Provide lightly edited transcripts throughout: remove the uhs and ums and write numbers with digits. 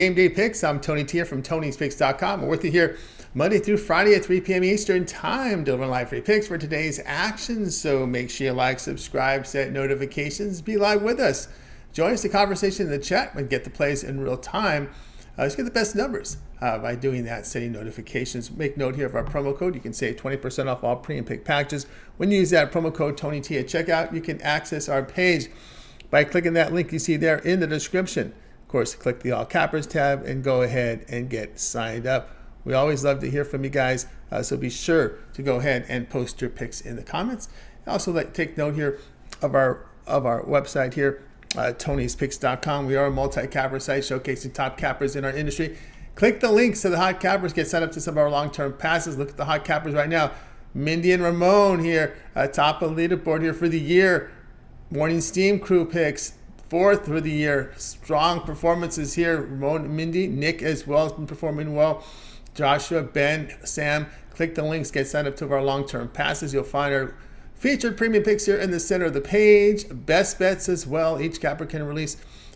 Game Day Picks. I'm Tony Tier from Tony'sPicks.com. We're with you here Monday through Friday at 3 p.m. Eastern Time, delivering live free picks for today's actions. So make sure you like, subscribe, set notifications, be live with us. Join us in the conversation in the chat and get the plays in real time. Let's get the best numbers by doing that, setting notifications. Make note here of our promo code. You can save 20% off all pre and pick packages. When you use that promo code TonyT at checkout, you can access our page by clicking that link you see there in the description. Of course, click the All Cappers tab and go ahead and get signed up. We always love to hear from you guys, so be sure to go ahead and post your picks in the comments. Also, take note here of our website here, Tony'sPicks.com. We are a multi-capper site showcasing top cappers in our industry. Click the links to the hot cappers, get signed up to some of our long-term passes. Look at the hot cappers right now. Mindy and Ramon here, top of the leaderboard here for the year. Morning Steam Crew picks, 4th for the year. Strong performances here. Ramon, Mindy, Nick as well has been performing well. Joshua, Ben, Sam. Click the links, get signed up to our long-term passes. You'll find our featured premium picks here in the center of the page. Best bets as well. Each capper can release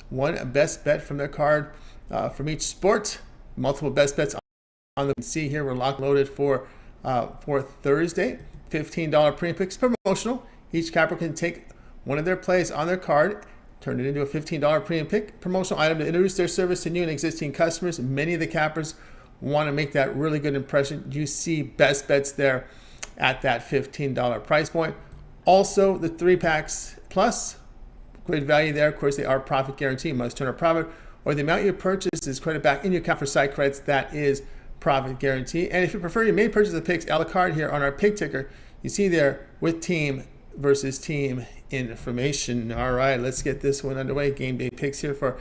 one best bet from their card from each sport. Multiple best bets on the see here. We're locked loaded for Thursday. $15 premium picks promotional. Each capper can take one of their plays on their card, turn it into a $15 premium pick promotional item to introduce their service to new and existing customers. Many of the cappers want to make that really good impression. You see best bets there at that $15 price point. Also, the 3-packs plus, great value there. Of course, they are profit guarantee. Must turn a profit, or the amount you purchase is credited back in your account for site credits. That is profit guarantee. And if you prefer, you may purchase the picks a la carte here on our pick ticker. You see there with team versus team information. All right, let's get this one underway. Game day picks here for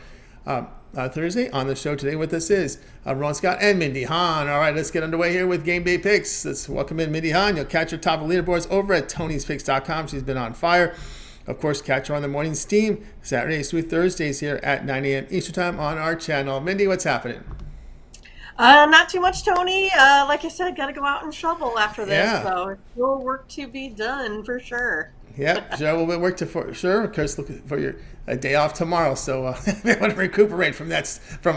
Thursday. On the show today with us is Ramon Scott and Mindy Han. All right, let's get underway here with game day picks. Let's welcome in Mindy Han. You'll catch her top of leaderboards over at Tony'sPicks.com. She's been on fire. Of course, catch her on the morning steam Saturdays through Thursdays here at 9 a.m. Eastern Time on our channel. Mindy, what's happening? Not too much, Tony. Like I said, got to go out and shovel after this. Yeah. So still work to be done for sure. Yep, sure. We'll work for sure. Of course, looking for your day off tomorrow, so I want to recuperate from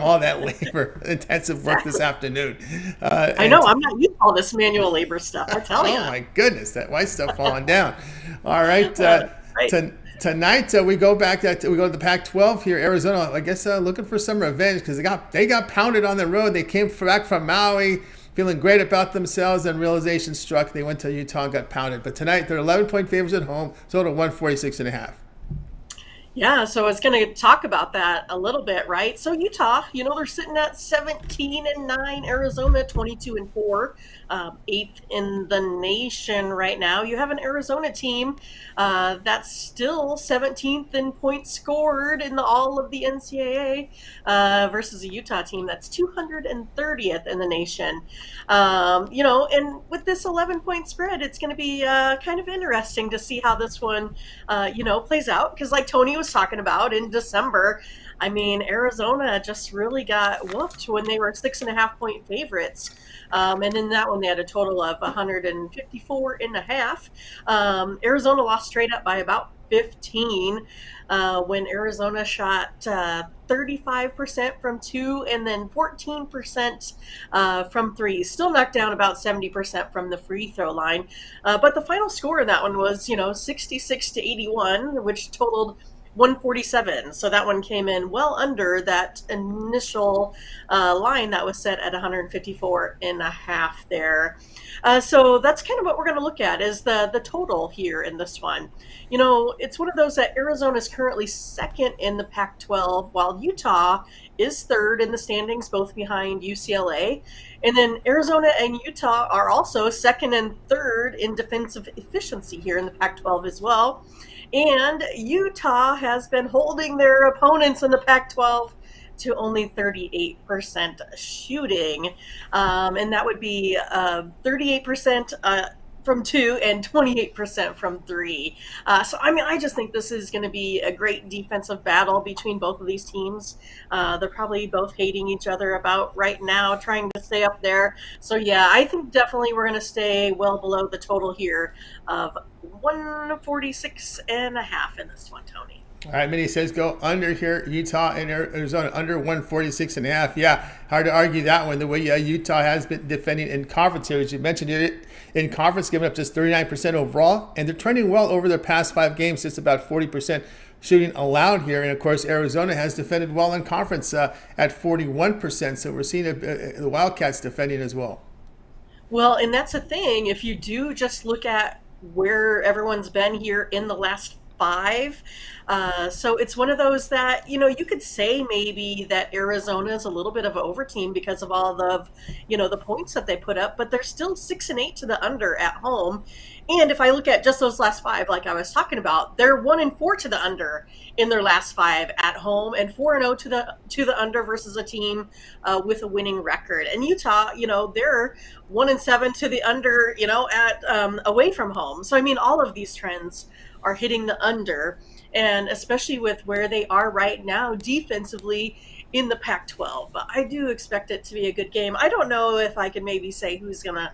all that labor intensive work this afternoon. I know I'm not used to all this manual labor stuff. I tell you. Oh my goodness, that white stuff falling down. All right, right. Tonight we go to the Pac-12 here, Arizona. I guess looking for some revenge because they got pounded on the road. They came back from Maui, feeling great about themselves, and realization struck. They went to Utah and got pounded. But tonight they're 11-point favorites at home, total 146.5. Yeah, so I was going to talk about that a little bit, right? So Utah, they're sitting at 17-9, Arizona 22-4, 8th in the nation right now. You have an Arizona team that's still 17th in points scored in all of the NCAA versus a Utah team that's 230th in the nation. And with this 11-point spread, it's going to be kind of interesting to see how this one, plays out. Because like Tony was talking about in December, I mean, Arizona just really got whooped when they were 6.5-point favorites. And in that one, they had a total of 154.5. Arizona lost straight up by about 15 when Arizona shot 35% from 2 and then 14% from 3. Still knocked down about 70% from the free throw line. But the final score in that one was, 66-81, which totaled 147. So that one came in well under that initial line that was set at 154.5 there. So that's kind of what we're going to look at is the total here in this one. It's one of those that Arizona is currently second in the Pac-12, while Utah is third in the standings, both behind UCLA. And then Arizona and Utah are also second and third in defensive efficiency here in the Pac-12 as well. And Utah has been holding their opponents in the Pac-12 to only 38% shooting. And that would be 38% from 2 and 28% from 3. So, I just think this is going to be a great defensive battle between both of these teams. They're probably both hating each other about right now, trying to stay up there. So, yeah, I think definitely we're going to stay well below the total here of 146.5 in this one, Tony. All right, Minnie says go under here. Utah and Arizona under 146.5. Yeah, hard to argue that one. The way Utah has been defending in conference here, as you mentioned it, in conference, giving up just 39% overall, and they're trending well over their past 5 games, just about 40% shooting allowed here. And of course, Arizona has defended well in conference at 41%. So we're seeing the Wildcats defending as well. Well, and that's the thing. If you do just look at where everyone's been here in the last five, so it's one of those that, you could say maybe that Arizona is a little bit of an over team because of all of, the points that they put up, but they're still 6-8 to the under at home. And if I look at just those last five, like I was talking about, they're 1-4 to the under in their last five at home, and 4-0 to the under versus a team with a winning record. And Utah, they're 1-7 to the under, at away from home. So I mean, all of these trends are hitting the under, and especially with where they are right now defensively in the Pac-12. But I do expect it to be a good game. I don't know if I can maybe say who's gonna,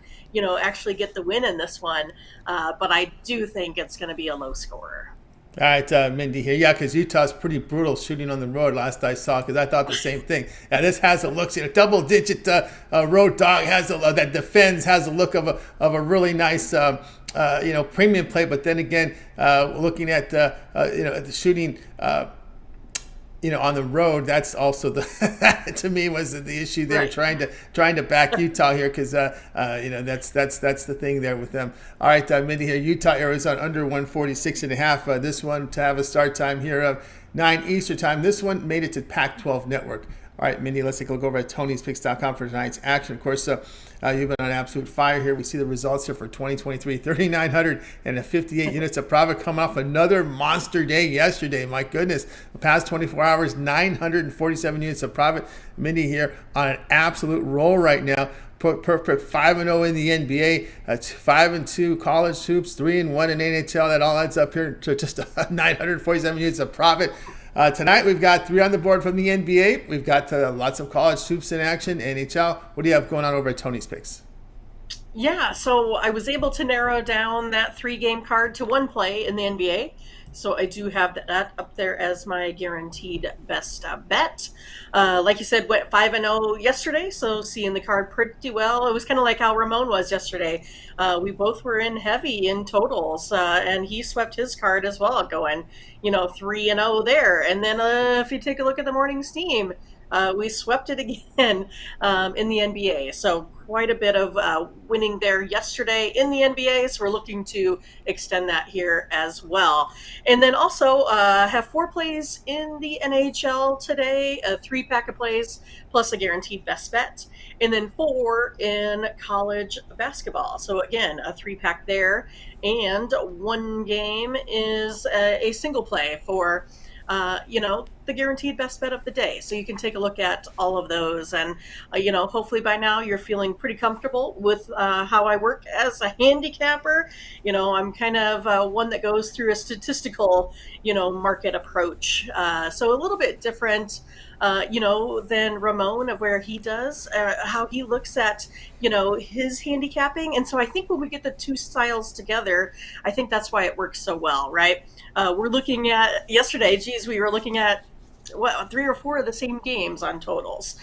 actually get the win in this one, but I do think it's gonna be a low scorer. All right, Mindy here. Yeah, because Utah's pretty brutal shooting on the road last I saw, because I thought the same thing. And this has a look, double-digit road dog that defends, has a look of a really nice, premium play. But then again, looking at the shooting, on the road, that's also to me was the issue there. Right. Trying to back Utah here, because that's the thing there with them. All right, Mindy here. Utah, Arizona under 146.5. This one to have a start time here of 9 Eastern time. This one made it to Pac-12 Network. All right, Mindy, let's take a look over at Tony'sPicks.com for tonight's action. Of course, you've been on absolute fire here. We see the results here for 2023. 3,958 units of profit coming off another monster day yesterday. My goodness. The past 24 hours, 947 units of profit. Mindy here on an absolute roll right now. Perfect 5-0 in the NBA, 5-2 college hoops, 3-1 in NHL. That all adds up here to just 947 units of profit. Tonight we've got 3 on the board from the NBA. We've got lots of college hoops in action, NHL. What do you have going on over at Tony's Picks? Yeah, so I was able to narrow down that 3-game card to 1 play in the NBA. So I do have that up there as my guaranteed best bet. Like you said, went 5-0 yesterday, so seeing the card pretty well. It was kind of like how Ramon was yesterday. We both were in heavy in totals, and he swept his card as well, going 3-0 there. And then if you take a look at the morning's team, we swept it again in the NBA. So quite a bit of winning there yesterday in the NBA. So we're looking to extend that here as well. And then also have 4 plays in the NHL today, a 3-pack of plays plus a guaranteed best bet. And then 4 in college basketball. So again, a 3-pack there. And 1 game is a single play for the guaranteed best bet of the day. So you can take a look at all of those. And, hopefully by now you're feeling pretty comfortable with how I work as a handicapper. I'm kind of one that goes through a statistical, market approach. So a little bit different, than Ramon, of where he does, how he looks at, his handicapping. And so I think when we get the 2 styles together, I think that's why it works so well, right? We're looking at yesterday, we were looking at 3 or 4 of the same games on totals.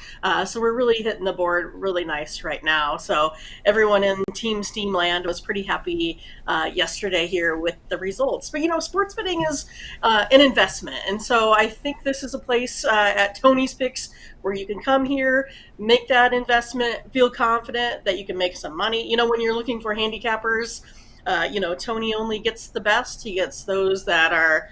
So we're really hitting the board really nice right now. So everyone in Team Steamland was pretty happy yesterday here with the results. But, sports betting is an investment. And so I think this is a place at Tony's Picks where you can come here, make that investment, feel confident that you can make some money. When you're looking for handicappers, Tony only gets the best. He gets those that are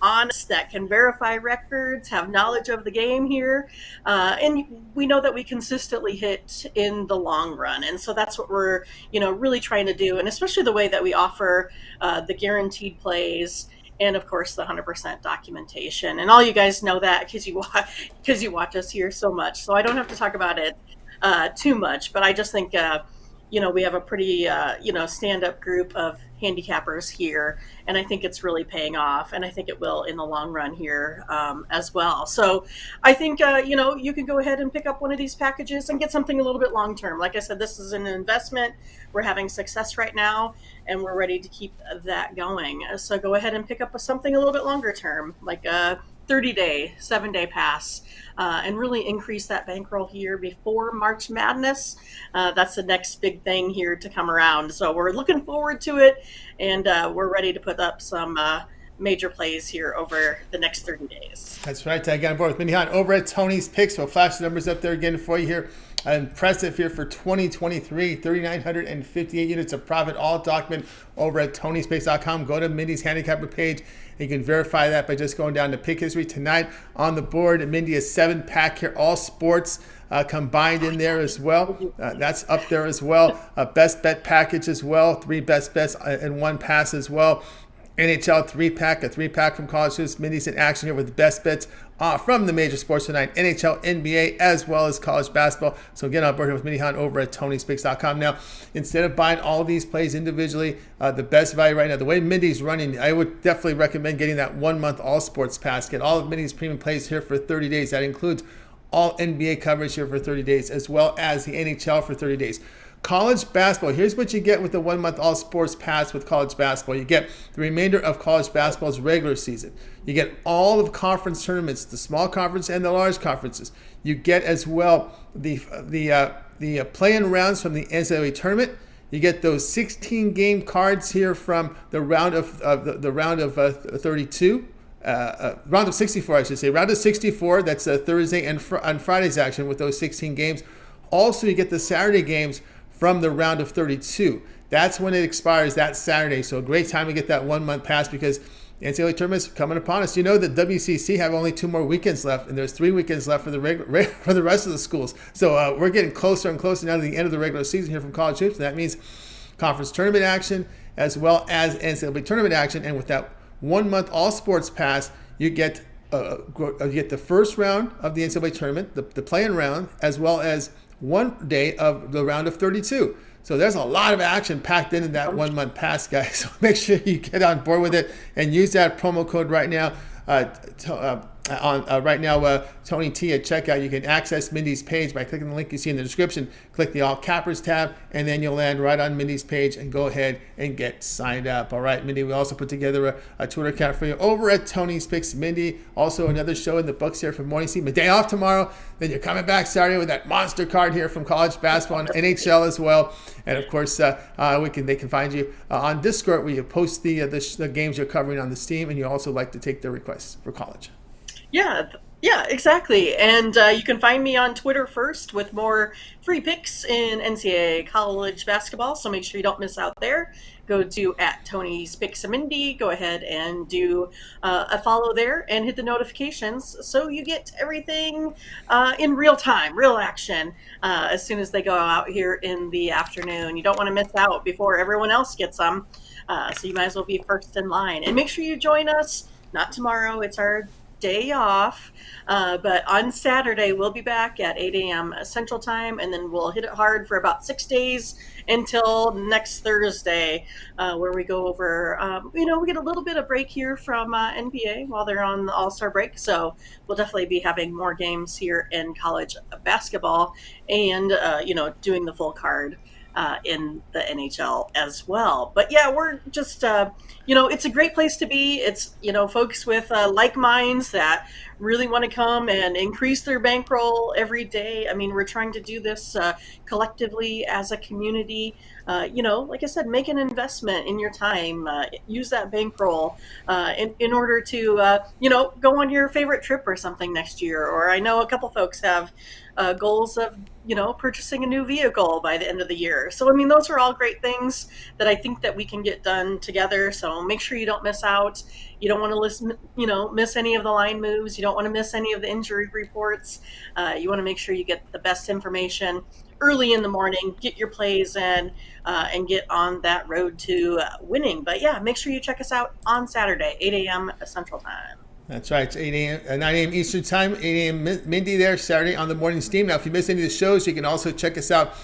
honest, that can verify records, have knowledge of the game here. And we know that we consistently hit in the long run. And so that's what we're, really trying to do. And especially the way that we offer the guaranteed plays and, of course, the 100% documentation. And all you guys know that because you watch us here so much. So I don't have to talk about it too much. But I just think, we have a pretty, stand-up group of handicappers here, and I think it's really paying off, and I think it will in the long run here as well. So I think, you can go ahead and pick up one of these packages and get something a little bit long-term. Like I said, this is an investment. We're having success right now, and we're ready to keep that going. So go ahead and pick up something a little bit longer term, like a 30-day, 7-day pass, and really increase that bankroll here before March Madness. That's the next big thing here to come around. So we're looking forward to it, and we're ready to put up some major plays here over the next 30 days. That's right. I got on board with Mindy Han over at Tony's Picks. We'll flash the numbers up there again for you here. Impressive here for 2023, 3,958 units of profit, all document over at Tony'sPicks.com. Go to Mindy's handicapper page. You can verify that by just going down to pick history. Tonight on the board, Mindy, a 7-pack here, all sports combined in there as well. That's up there as well. Best bet package as well, 3 best bets and 1 pass as well. NHL 3-pack, a 3-pack from College Hoops. Mindy's in action here with the best bets from the major sports tonight, NHL, NBA, as well as college basketball. So get on board here with Mindy Han over at Tony'sPicks.com. Now, instead of buying all these plays individually, the best value right now, the way Mindy's running, I would definitely recommend getting that 1-month all sports pass. Get all of Mindy's premium plays here for 30 days. That includes all NBA coverage here for 30 days, as well as the NHL for 30 days. College basketball, here's what you get with the 1-month all sports pass with college basketball. You get the remainder of college basketball's regular season. You get all of conference tournaments, the small conference and the large conferences. You get as well the play-in rounds from the NCAAB tournament. You get those 16-game cards here from the round of 32. Round of 64, I should say. Round of 64, that's Thursday and on Friday's action with those 16 games. Also, you get the Saturday games from the round of 32. That's when it expires, that Saturday. So a great time to get that 1-month pass because NCAA tournament's coming upon us. You know that WCC have only 2 more weekends left, and there's 3 weekends left for the rest of the schools. So we're getting closer and closer now to the end of the regular season here from college hoops. And that means conference tournament action as well as NCAA tournament action. And with that 1-month all sports pass, you get the first round of the NCAA tournament, the play-in round, as well as 1 day of the round of 32. So there's a lot of action packed into that 1-month pass, guys. So make sure you get on board with it and use that promo code right now. Tony T at checkout. You can access Mindy's page by clicking the link you see in the description. Click the All Cappers tab, and then you'll land right on Mindy's page and go ahead and get signed up. All right, Mindy, we also put together a Twitter account for you over at Tony's Picks. Mindy, also another show in the books here for Morning Scene. My day off tomorrow. Then you're coming back Saturday with that monster card here from college basketball and NHL as well. And of course, they can find you on Discord where you post the games you're covering on the Steam, and you also like to take their requests for college. Yeah, exactly. And you can find me on Twitter first with more free picks in NCAA college basketball. So make sure you don't miss out there. Go to @Tony'sPicksAmindy. Go ahead and do a follow there and hit the notifications so you get everything in real time, real action, as soon as they go out here in the afternoon. You don't want to miss out before everyone else gets them. So you might as well be first in line. And make sure you join us. Not tomorrow. It's our day off, but on Saturday we'll be back at 8 a.m. Central Time, and then we'll hit it hard for about 6 days until next Thursday, where we go over, we get a little bit of break here from NBA while they're on the All-Star break, so we'll definitely be having more games here in college basketball and, doing the full card in the NHL as well. But yeah, we're just, it's a great place to be. It's, folks with like minds that really want to come and increase their bankroll every day. I mean, we're trying to do this collectively as a community. Like I said, make an investment in your time. Use that bankroll in order to, go on your favorite trip or something next year. Or I know a couple folks have goals of, purchasing a new vehicle by the end of the year. So, I mean, those are all great things that I think that we can get done together. So make sure you don't miss out. You don't want to miss any of the line moves. You don't want to miss any of the injury reports. You want to make sure you get the best information early in the morning, get your plays in, and get on that road to winning. But yeah, make sure you check us out on Saturday, 8 a.m. Central Time. That's right. It's 8 a.m., 9 a.m. Eastern Time, 8 a.m. Mindy there, Saturday on the Morning Steam. Now, if you miss any of the shows, you can also check us out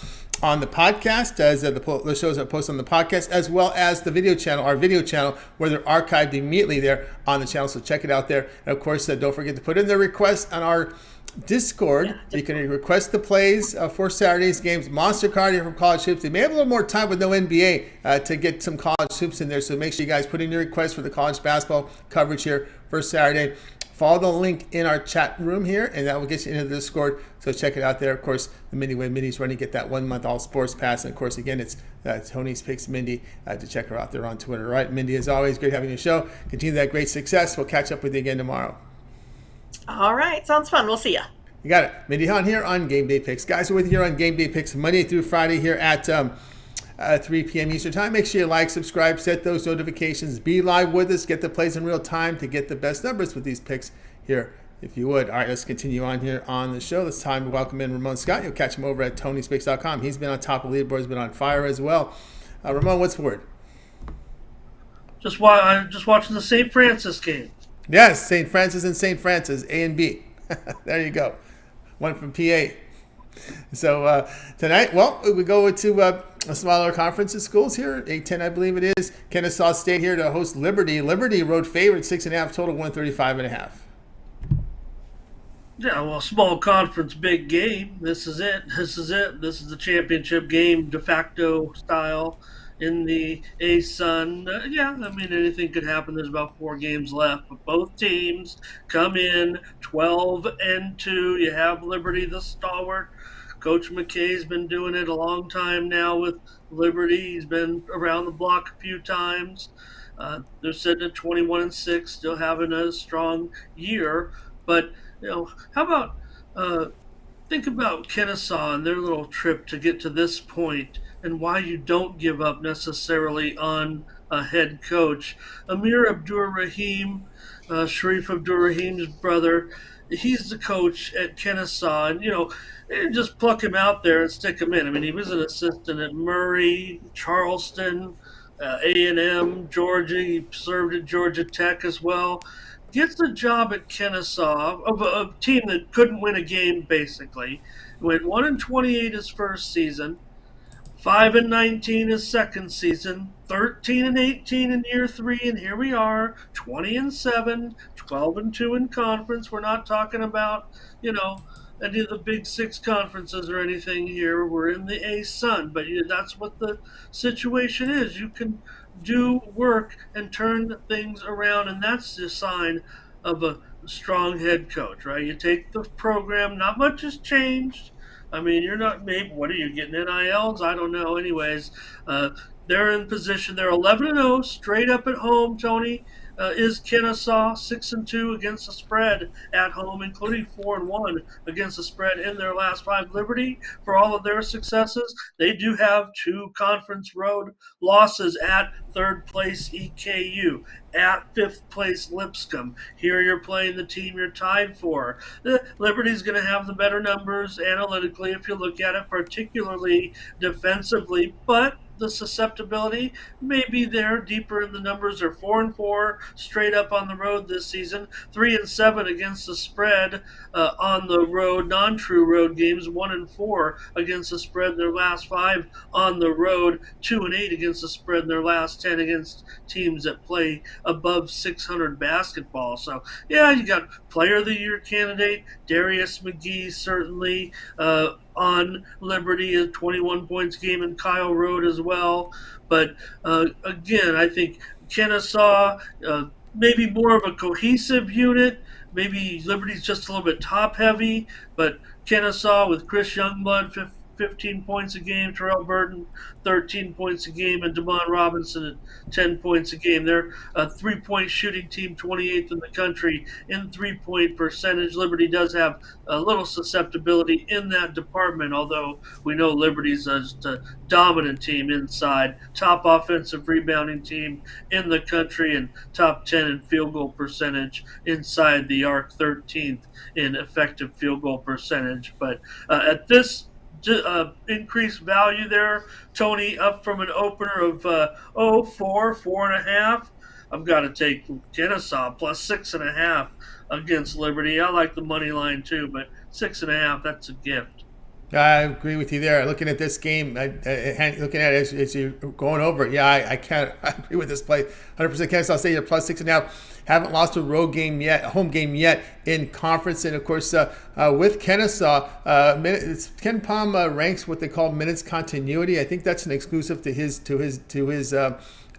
on the podcast, as the shows are posted on the podcast, as well as the video channel, our video channel, where they're archived immediately there on the channel. So check it out there. And of course, don't forget to put in the request on our Discord. You can request the plays for Saturday's games. Monster Card here from College Hoops. They may have a little more time with no NBA to get some college hoops in there. So make sure you guys put in your request for the college basketball coverage here for Saturday. Follow the link in our chat room here, and that will get you into the Discord. So check it out there. Of course, the Mindy way Mindy's running, get that 1 month all sports pass. And of course, again, it's Tony's Picks Mindy to check her out there on Twitter. All right, Mindy, as always, great having your show. Continue that great success. We'll catch up with you again tomorrow. All right, sounds fun. We'll see ya. You got it. Mindy Han here on Game Day Picks. Guys, we're with you here on Game Day Picks Monday through Friday here at 3 p.m. Eastern Time. Make sure you like, subscribe, set those notifications. Be live with us. Get the plays in real time to get the best numbers with these picks here, if you would. All right, let's continue on here on the show. It's time to welcome in Ramon Scott. You'll catch him over at TonySpicks.com. He's been on top of the leaderboards, been on fire as well. Ramon, what's the word? I'm just watching the St. Francis game. Yes, St. Francis and St. Francis, A and B. There you go. One from PA. So tonight, well, we go to a smaller conference of schools here. A-10, I believe it is. Kennesaw State here to host Liberty. Liberty road favorite, 6.5, total 135.5. Yeah, well, small conference, big game. This is it. This is the championship game, de facto style in the ASUN. Yeah, I mean, anything could happen. There's about 4 games left, but both teams come in 12-2. You have Liberty, the stalwart. Coach McKay's been doing it a long time now with Liberty. He's been around the block a few times. They're sitting at 21-6, still having a strong year. But, how about think about Kennesaw and their little trip to get to this point and why you don't give up necessarily on a head coach. Amir Abdur-Rahim, Sharif Abdur-Rahim's brother, he's the coach at Kennesaw, and just pluck him out there and stick him in. I mean, he was an assistant at Murray, Charleston, A&M, Georgia. He served at Georgia Tech as well. Gets the job at Kennesaw, of a team that couldn't win a game, basically. Went 1-28 his first season, 5-19 his second season, 13-18 in year 3, and here we are, 20-7, 12-2 in conference. We're not talking about, any of the Big Six conferences or anything here. We're in the ASUN, but that's what the situation is. You can do work and turn things around, and that's the sign of a strong head coach, right? You take the program, not much has changed. I mean, you're not, maybe, what are you getting, NILs? I don't know. Anyways, they're in position. They're 11-0, straight up at home, Tony. Is Kennesaw 6-2 against the spread at home, including 4-1 against the spread in their last 5. Liberty, for all of their successes, they do have 2 conference road losses at 3rd place EKU, at 5th place Lipscomb. Here you're playing the team you're tied for. Liberty's going to have the better numbers analytically if you look at it, particularly defensively, but the susceptibility may be there deeper in the numbers. Are 4-4 straight up on the road this season, 3-7 against the spread on the road, non-true road games, 1-4 against the spread in their last 5 on the road, 2-8 against the spread in their last 10 against teams that play above 600 basketball. So yeah, you got Player of the Year candidate Darius McGee, certainly on Liberty, a 21 points game, and Kyle Road as well. But again, I think Kennesaw, maybe more of a cohesive unit. Maybe Liberty's just a little bit top heavy, but Kennesaw with Chris Youngblood, 15 points a game, Terrell Burton, 13 points a game, and Damon Robinson at 10 points a game. They're a 3-point shooting team, 28th in the country in 3-point percentage. Liberty does have a little susceptibility in that department, although we know Liberty's just a dominant team inside, top offensive rebounding team in the country, and top 10 in field goal percentage inside the arc, 13th in effective field goal percentage. But at this increased value there, Tony, up from an opener of 4.5. I've got to take Kennesaw plus 6.5 against Liberty. I like the money line too, but 6.5, that's a gift. I agree with you there. Looking at this game, looking at it as you're going over it, yeah, I can't. I agree with this play. 100% Kennesaw State, you're plus 6.5. Haven't lost a road game yet, a home game yet in conference, and of course with Kennesaw, Ken Palm ranks what they call minutes continuity. I think that's an exclusive to his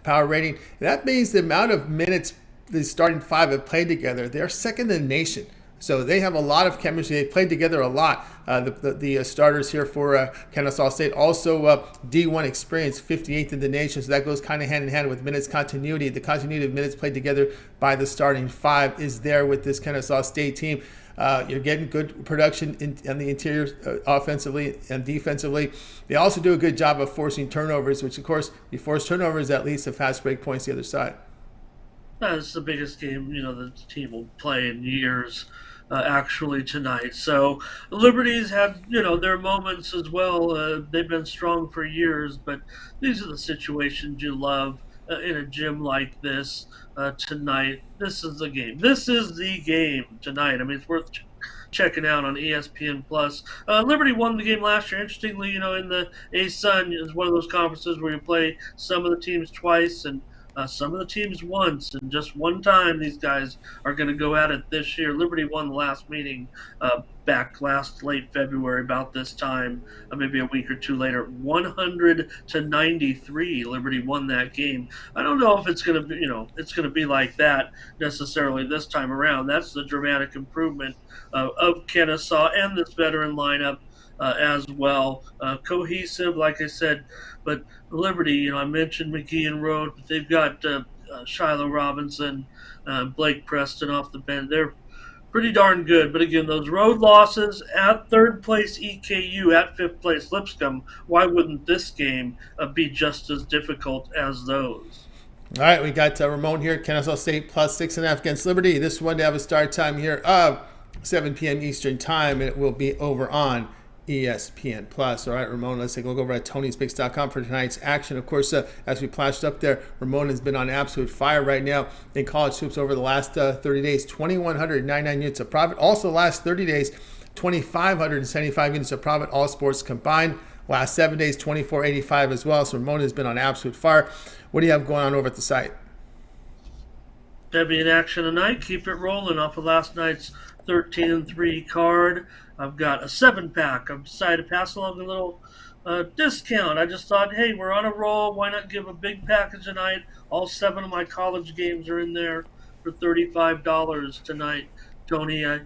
power rating. That means the amount of minutes the starting five have played together. They're second in the nation. So they have a lot of chemistry. They played together a lot. The starters here for Kennesaw State also D1 experience, 58th in the nation. So that goes kind of hand in hand with minutes continuity. The continuity of minutes played together by the starting five is there with this Kennesaw State team. You're getting good production on the interior offensively and defensively. They also do a good job of forcing turnovers, which of course, you force turnovers, that leads to fast break points the other side. That's the biggest game, the team will play in years, actually tonight. So Liberty's had, their moments as well. They've been strong for years, but these are the situations you love in a gym like this tonight. This is the game. This is the game tonight. I mean, it's worth checking out on ESPN Plus. Liberty won the game last year. Interestingly, in the A-Sun is one of those conferences where you play some of the teams twice and some of the teams once, and just one time these guys are going to go at it this year. Liberty won the last meeting back last late February about this time, maybe a week or two later, 100-93. Liberty won that game. I don't know if it's going to be, it's going to be like that necessarily this time around. That's the dramatic improvement of Kennesaw and this veteran lineup. As well, cohesive, like I said, but Liberty, I mentioned McGee and Road, but they've got Shiloh Robinson, Blake Preston off the bench. They're pretty darn good. But again, those road losses at third place EKU, at fifth place Lipscomb, why wouldn't this game be just as difficult as those? All right, we got Ramon here, Kennesaw State plus 6.5 against Liberty. This one to have a start time here of 7 p.m. Eastern time, and it will be over on ESPN Plus. All right, Ramon, let's take a look over at Tony'sPicks.com for tonight's action. Of course, as we plashed up there, Ramon has been on absolute fire right now in college hoops over the last 30 days, 2,199 units of profit. Also, the last 30 days, 2,575 units of profit, all sports combined. Last 7 days, 2,485 as well. So Ramon has been on absolute fire. What do you have going on over at the site? That'd be in action tonight. Keep it rolling off of last night's 13-3 card. I've got a 7-pack. I've decided to pass along a little discount. I just thought, hey, we're on a roll. Why not give a big package tonight? All 7 of my college games are in there for $35 tonight. Tony, I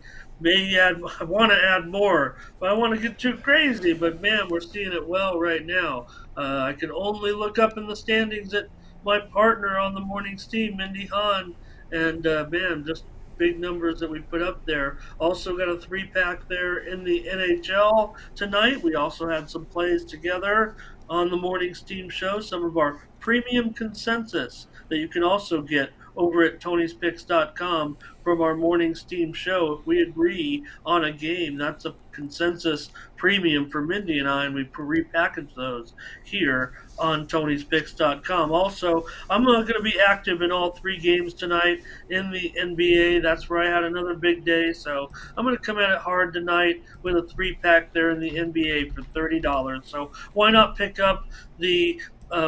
want to add more, but I want to get too crazy. But man, we're seeing it well right now. I can only look up in the standings at my partner on the morning's team, Mindy Han, and man, just big numbers that we put up there. Also got a 3-pack there in the NHL tonight. We also had some plays together on the morning's team show, some of our premium consensus that you can also get over at Tony'sPicks.com from our morning's team show. If we agree on a game, that's a consensus premium for Mindy and I, and we repackage those here on Tony'sPicks.com. Also, I'm going to be active in all 3 games tonight in the NBA. That's where I had another big day, so I'm going to come at it hard tonight with a 3-pack there in the NBA for $30. So why not pick up the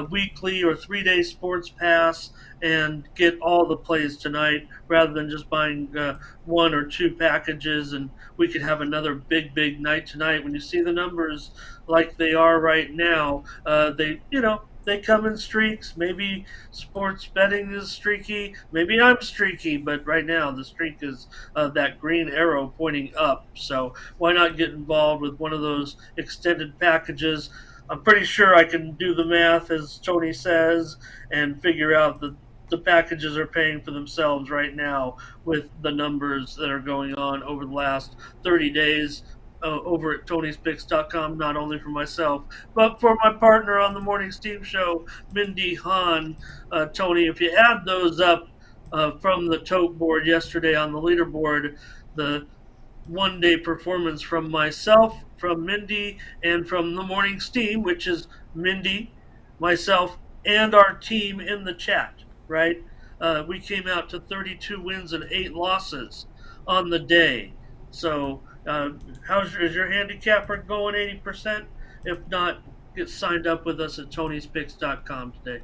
weekly or 3-day sports pass and get all the plays tonight rather than just buying 1 or 2 packages, and we could have another big night tonight. When you see the numbers like they are right now, they come in streaks. Maybe sports betting is streaky. Maybe I'm streaky, but right now the streak is that green arrow pointing up. So why not get involved with one of those extended packages? I'm pretty sure I can do the math, as Tony says, and figure out that the packages are paying for themselves right now with the numbers that are going on over the last 30 days over at Tony'sPicks.com, not only for myself, but for my partner on the morning's team show, Mindy Han. Tony, if you add those up from the tote board yesterday on the leaderboard, the one-day performance from myself, from Mindy, and from the morning's team, which is Mindy, myself, and our team in the chat, right? We came out to 32 wins and 8 losses on the day. So Is your handicapper going 80%? If not, get signed up with us at Tony'sPicks.com today.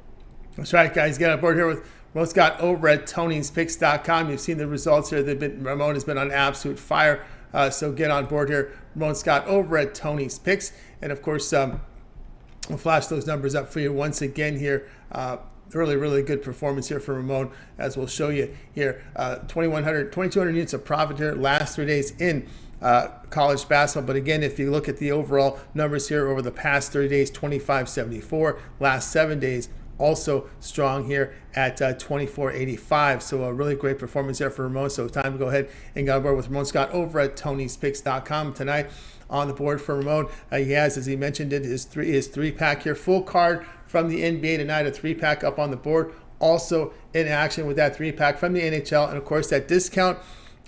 That's right, guys. Get on board here with Ramon Scott over at Tony'sPicks.com. You've seen the results here. Ramon has been on absolute fire. So get on board here. Ramon Scott over at Tony's Picks. And of course, we'll flash those numbers up for you once again here. Really good performance here for Ramon, as we'll show you here. 2,200 units of profit here last 3 days in college basketball. But again, if you look at the overall numbers here over the past 30 days, 25.74. Last 7 days, also strong here at 24.85. So a really great performance there for Ramon. So time to go ahead and get on board with Ramon Scott over at Tony'sPicks.com tonight. On the board for Ramon, he has, as he mentioned, his three pack here, full card from the NBA tonight, a 3-pack up on the board. Also in action with that 3-pack from the NHL, and of course that discount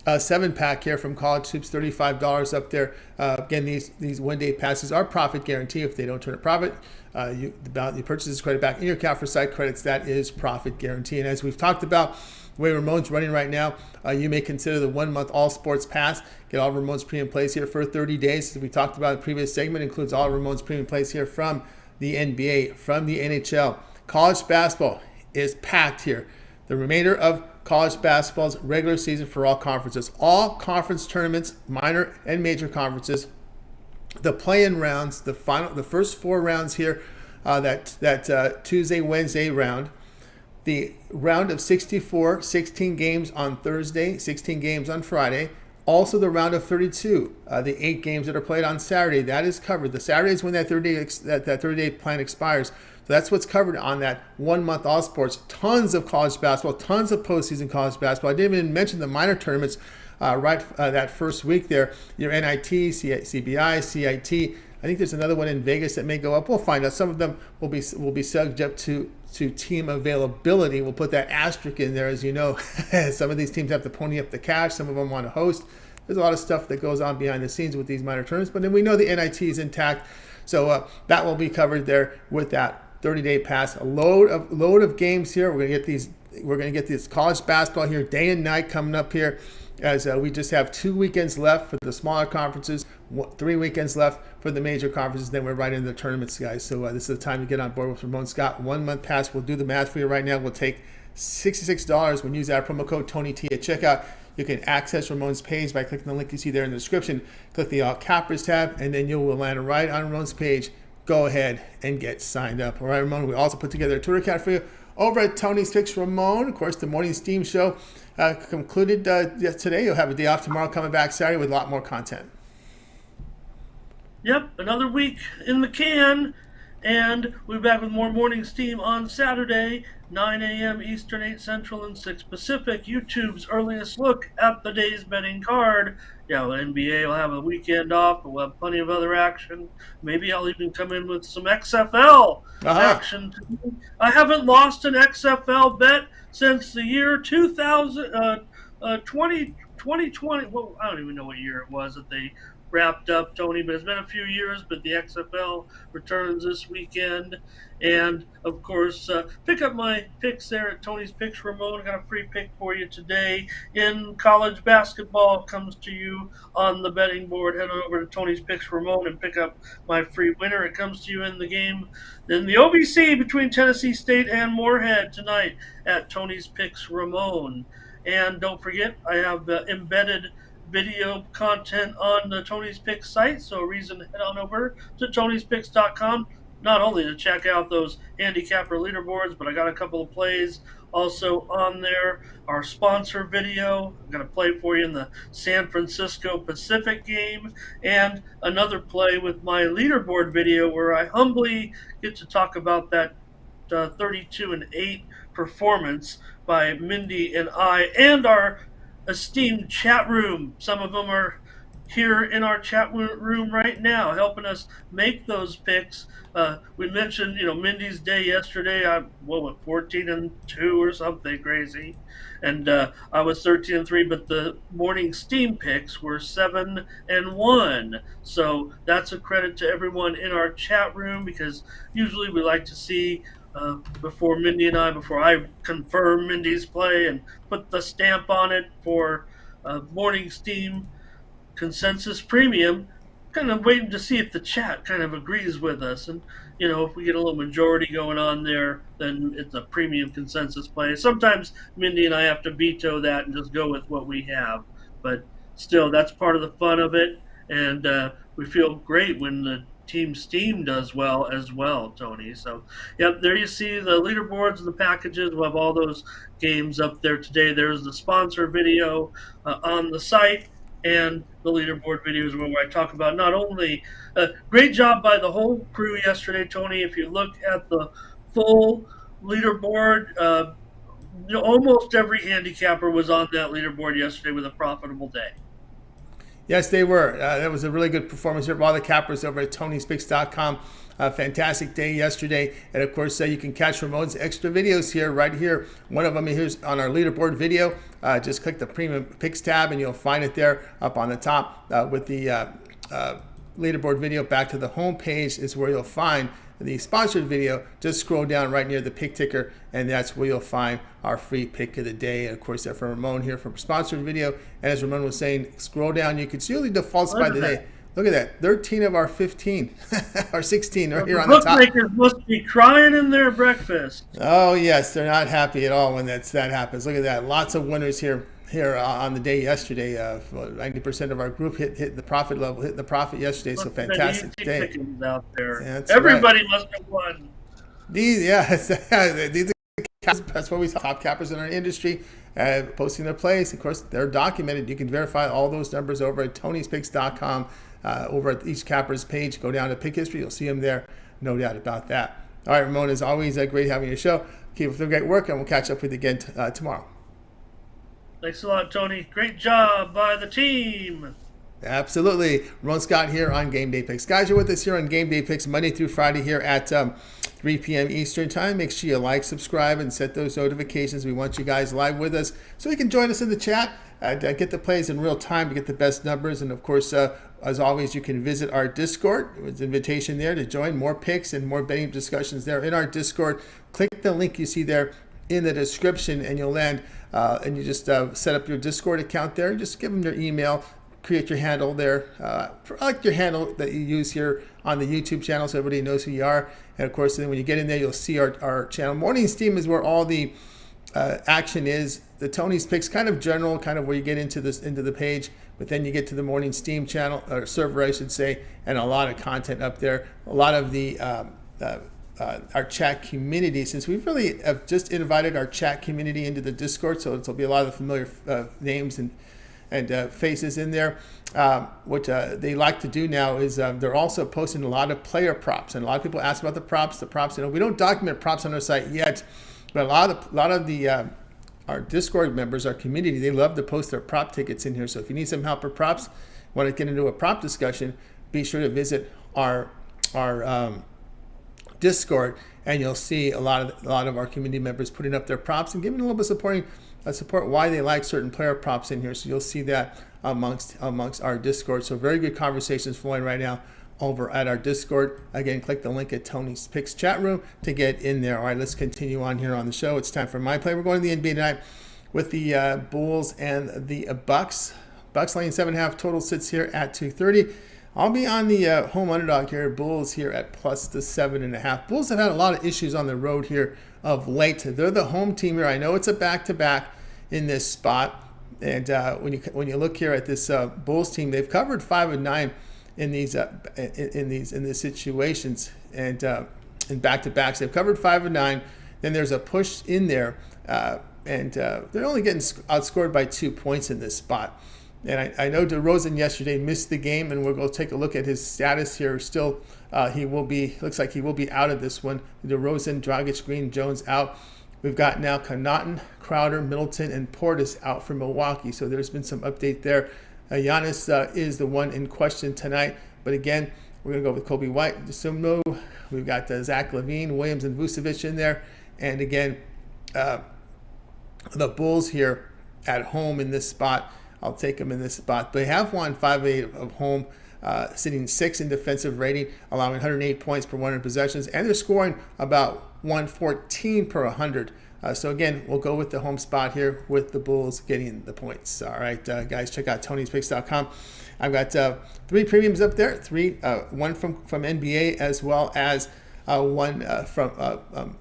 7-pack here from College Hoops, $35 up there. Again, these one-day passes are profit guarantee. If they don't turn a profit, you purchase this credit back in your account for site credits. That is profit guarantee. And as we've talked about, the way Ramon's running right now, you may consider the 1-month all sports pass. Get all Ramon's premium plays here for 30 days. As we talked about in the previous segment, includes all Ramon's premium plays here from the NBA, from the NHL. College basketball is packed here. The remainder of college basketball's regular season for all conferences. All conference tournaments, minor and major conferences. The play-in rounds, the first 4 rounds here, that Tuesday, Wednesday round. The round of 64, 16 games on Thursday, 16 games on Friday. Also the round of 32, the 8 games that are played on Saturday. That is covered. The Saturday is when that 30-day plan expires. So that's what's covered on that 1-month all sports. Tons of college basketball, tons of postseason college basketball. I didn't even mention the minor tournaments that first week there. Your NIT, CBI, CIT. I think there's another one in Vegas that may go up. We'll find out. Some of them will be subject to team availability. We'll put that asterisk in there, as you know. Some of these teams have to pony up the cash. Some of them want to host. There's a lot of stuff that goes on behind the scenes with these minor tournaments. But then we know the NIT is intact, so that will be covered there with that 30-day pass. A load of games here. We're gonna get this college basketball here day and night coming up here, as we just have 2 weekends left for the smaller conferences, 3 weekends left for the major conferences. Then we're right into the tournaments, guys. So this is the time to get on board with Ramon Scott. 1-month pass. We'll do the math for you right now. We'll take $66 when you use our promo code TonyT at checkout. You can access Ramon's page by clicking the link you see there in the description. Click the All Cappers tab, and then you will land right on Ramon's page. Go ahead and get signed up. All right, Ramon, we also put together a Twitter account for you over at Tony's Picks. Ramon, of course, the morning steam show concluded today. You'll have a day off tomorrow, coming back Saturday with a lot more content. Yep, another week in the can, and we'll be back with more morning steam on Saturday, 9 a.m. Eastern, 8 Central, and 6 Pacific. YouTube's earliest look at the day's betting card. Yeah, the NBA will have a weekend off, but we'll have plenty of other action. Maybe I'll even come in with some XFL action. I haven't lost an XFL bet since the year 2020. Well, I don't even know what year it was that they wrapped up, Tony, but it's been a few years. But the XFL returns this weekend. And, of course, pick up my picks there at Tony's Picks. Ramon, I got a free pick for you today in college basketball. Comes to you on the betting board. Head over to Tony's Picks, Ramon, and pick up my free winner. It comes to you in the game in the OVC between Tennessee State and Moorhead tonight at Tony's Picks, Ramon. And don't forget, I have embedded video content on the Tony's Picks site, so a reason to head on over to Tony'sPicks.com, not only to check out those handicapper leaderboards, but I got a couple of plays also on there. Our sponsor video, I'm going to play for you in the San Francisco Pacific game, and another play with my leaderboard video where I humbly get to talk about that 32-8 performance by Mindy and I, and our esteemed chat room. Some of them are here in our chat room right now helping us make those picks. We mentioned, Mindy's day yesterday. I went 14-2 or something crazy, and I was 13-3. But the morning steam picks were 7-1. So that's a credit to everyone in our chat room, because usually we like to see before I confirm Mindy's play and put the stamp on it for morning steam consensus premium, kind of waiting to see if the chat kind of agrees with us. And, if we get a little majority going on there, then it's a premium consensus play. Sometimes Mindy and I have to veto that and just go with what we have. But still, that's part of the fun of it. And we feel great when the Team Steam does well as well, Tony. So, yep, there you see the leaderboards and the packages. We'll have all those games up there today. There's the sponsor video on the site, and the leaderboard videos where I talk about not only great job by the whole crew yesterday, Tony. If you look at the full leaderboard, almost every handicapper was on that leaderboard yesterday with a profitable day. Yes, they were. That was a really good performance here by all the cappers over at Tony'sPicks.com. Fantastic day yesterday. And of course, you can catch Ramon's extra videos here, right here. One of them here's on our leaderboard video. Just click the Premium Picks tab and you'll find it there up on the top with the leaderboard video. Back to the home page is where you'll find the sponsored video. Just scroll down right near the pick ticker, and that's where you'll find our free pick of the day. And of course, that from Ramon here from sponsored video. And as Ramon was saying, scroll down. You can see the defaults by the day. Look at that, 13 of our 15, or 16 right here on the top. Bookmakers must be crying in their breakfast. Oh yes, they're not happy at all when that happens. Look at that, lots of winners here on the day yesterday. 90% of our group hit the profit level, hit the profit yesterday. So fantastic day. Out there. Yeah, everybody right. Must have won. These that's what we saw. Top cappers in our industry posting their plays. Of course, they're documented. You can verify all those numbers over at Tony'sPicks.com. Over at each capper's page, go down to pick history. You'll see them there. No doubt about that. All right, Ramon, as always, great having your show. Keep up the great work, and we'll catch up with you again tomorrow. Thanks a lot, Tony. Great job by the team. Absolutely. Ramon Scott here on Game Day Picks. Guys, you're with us here on Game Day Picks Monday through Friday here at 3 p.m. Eastern Time. Make sure you like, subscribe, and set those notifications. We want you guys live with us so you can join us in the chat and get the plays in real time to get the best numbers. And, of course, as always, you can visit our Discord. There's an invitation there to join more picks and more betting discussions there in our Discord. Click the link you see there in the description, and you'll land and you just set up your Discord account there. Just give them your email. Create your handle there. I like your handle that you use here on the YouTube channel so everybody knows who you are. And of course, then when you get in there, you'll see our channel. Morning Steam is where all the action is. The Tony's Picks kind of general, kind of where you get into the page, but then you get to the Morning Steam channel, or server, I should say, and a lot of content up there. A lot of the our chat community, since we've really have just invited our chat community into the Discord, so it'll be a lot of the familiar names and faces in there. What they like to do now is they're also posting a lot of player props, and a lot of people ask about the props. We don't document props on our site yet, but a lot of the our Discord members, our community, they love to post their prop tickets in here. So if you need some help with props, want to get into a prop discussion, be sure to visit our Discord, and you'll see a lot of our community members putting up their props and giving a little bit of support why they like certain player props in here. So you'll see that amongst our Discord. So very good conversations flowing right now over at our Discord. Again, click the link at Tony's Picks chat room to get in there. All right, let's continue on here on the show. It's time for my play. We're going to the NBA tonight with the Bulls and the Bucks. Bucks laying 7.5. Total sits here at 230. I'll be on the home underdog here. Bulls here at plus the 7.5. Bulls have had a lot of issues on the road here of late. They're the home team here. I know it's a back-to-back in this spot, and when you look here at this Bulls team, they've covered 5 and 9 in these situations, and in back-to-backs they've covered 5 and 9. Then there's a push in there, and they're only getting outscored by 2 points in this spot. And I know DeRozan yesterday missed the game, and we'll go take a look at his status here. Still, looks like he will be out of this one. DeRozan, Dragic, Green, Jones out. We've got now Connaughton, Crowder, Middleton, and Portis out for Milwaukee. So there's been some update there. Giannis is the one in question tonight. But again, we're going to go with Kobe White. Just so know, we've got Zach LaVine, Williams, and Vucevic in there. And again, the Bulls here at home in this spot. I'll take them in this spot. They have won 5-8 of home, sitting 6th in defensive rating, allowing 108 points per 100 possessions, and they're scoring about 114 per 100 So again, we'll go with the home spot here with the Bulls getting the points. All right, guys, check out Tony'sPicks.com. I've got 3 premiums up there, one from NBA as well as one from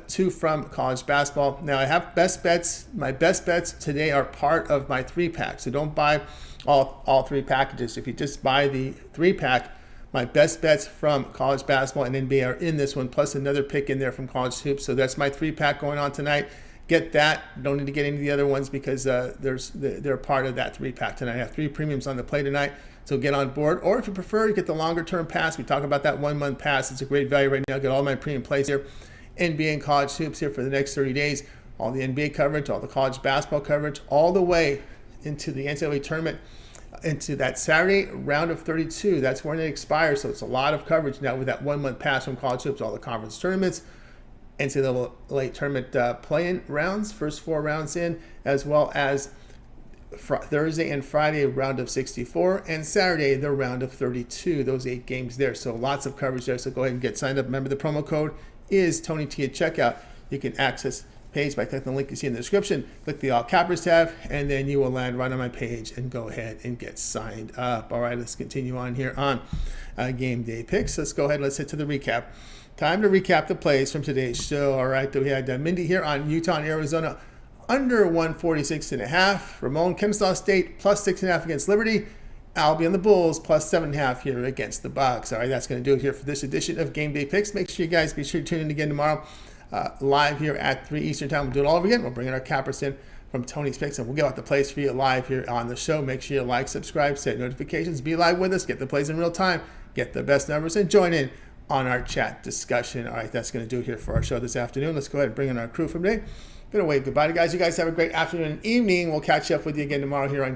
2 from college basketball. Now I have best bets. My best bets today are part of my 3-pack. So don't buy all 3 packages. If you just buy the 3-pack, my best bets from college basketball and NBA are in this one, plus another pick in there from college hoops. So that's my 3-pack going on tonight. Get that. Don't need to get any of the other ones because they're part of that 3-pack tonight. I have 3 premiums on the play tonight, so get on board. Or if you prefer, you get the longer term pass. We talk about that 1-month pass. It's a great value right now. Get all my premium plays here, NBA and college hoops here for the next 30 days. All the NBA coverage, all the college basketball coverage, all the way into the NCAAB tournament, into that Saturday round of 32. That's when it expires, so it's a lot of coverage now with that 1-month pass from college hoops, all the conference tournaments, NCAA tournament play-in rounds, first 4 rounds in, as well as Thursday and Friday round of 64, and Saturday the round of 32. Those 8 games there, so lots of coverage there. So go ahead and get signed up. Remember, the promo code is Tony T at checkout. You can access page by clicking the link you see in the description. Click the All Cappers tab, and then you will land right on my page and go ahead and get signed up. All right, let's continue on here on game day picks. Let's go ahead. Let's hit to the recap. Time to recap the plays from today's show. All right, we had Mindy here on Utah and Arizona under 146.5. Ramon, Kennesaw State plus 6.5 against Liberty. Albie and the Bulls plus 7.5 here against the Bucks. All right, that's going to do it here for this edition of Game Day Picks. Make sure you guys be sure to tune in again tomorrow. Live here at 3 Eastern Time. We'll do it all over again. We'll bring in our cappers in from Tony's Picks, and we'll get out the plays for you live here on the show. Make sure you like, subscribe, set notifications, be live with us, get the plays in real time, get the best numbers, and join in on our chat discussion. All right, that's going to do it here for our show this afternoon. Let's go ahead and bring in our crew from today. Going to wave goodbye to you guys. You guys have a great afternoon and evening. We'll catch up with you again tomorrow here on